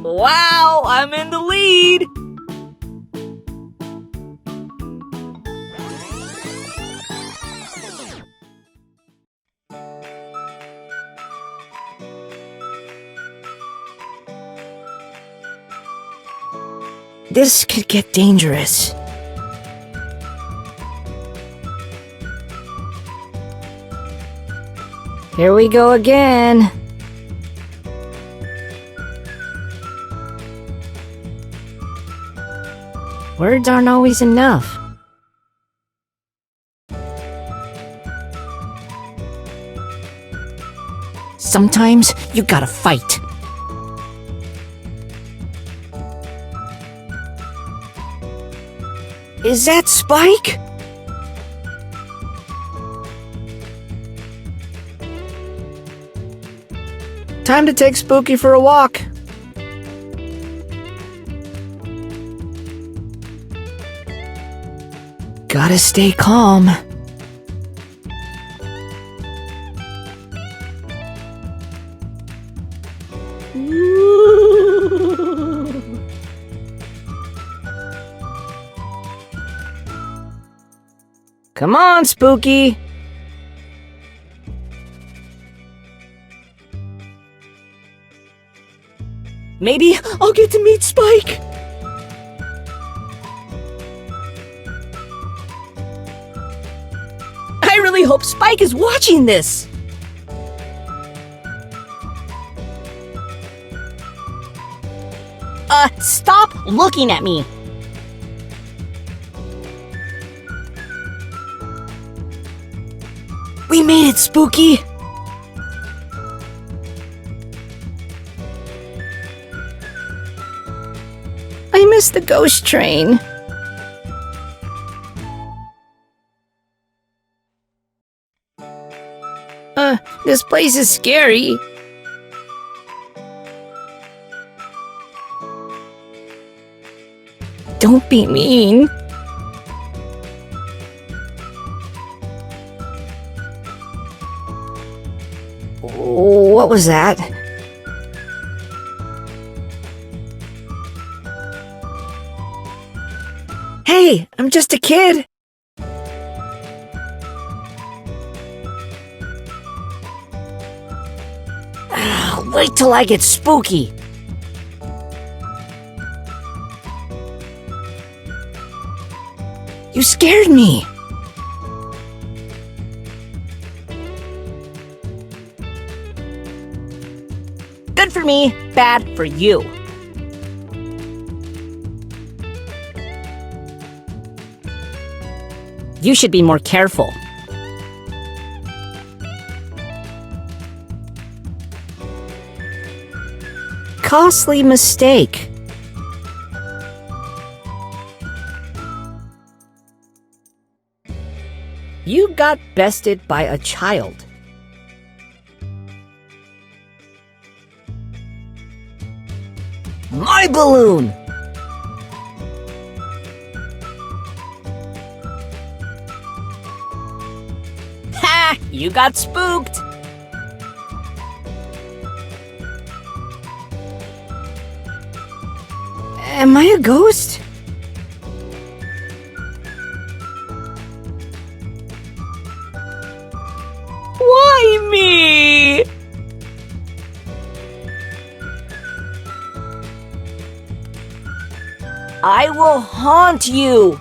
Wow, I'm in the lead! This could get dangerous. Here we go again. Words aren't always enough. Sometimes you gotta fight. Is that Spike? Time to take Spooky for a walk. Gotta stay calm. Come on, Spooky! Maybe I'll get to meet Spike! I really hope Spike is watching this! Stop looking at me! We made it, Spooky! I missed the ghost train. This place is scary. Don't be mean. What was that? Hey, I'm just a kid. Wait till I get spooky. You scared me. Good for me, bad for you. You should be more careful. Costly mistake. You got bested by a child. My balloon! Ha! You got spooked! Am I a ghost? Why me? I will haunt you!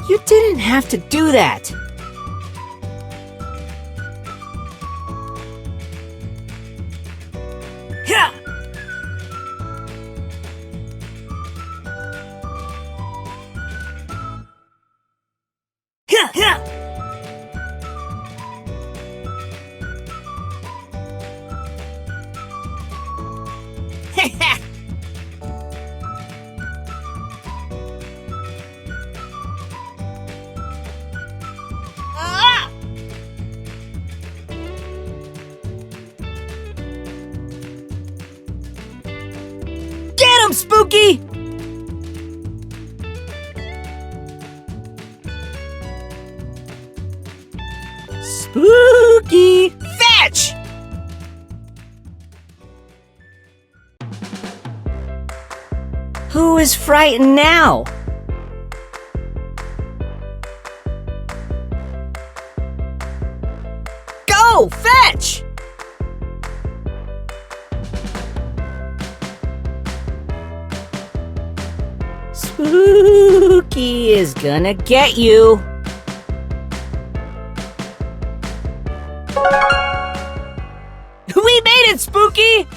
You didn't have to do that! Yeah! Get him, Spooky! Spooky! Fetch! Who is frightened now? Go! Fetch! Spooky is gonna get you. We made it, Spooky!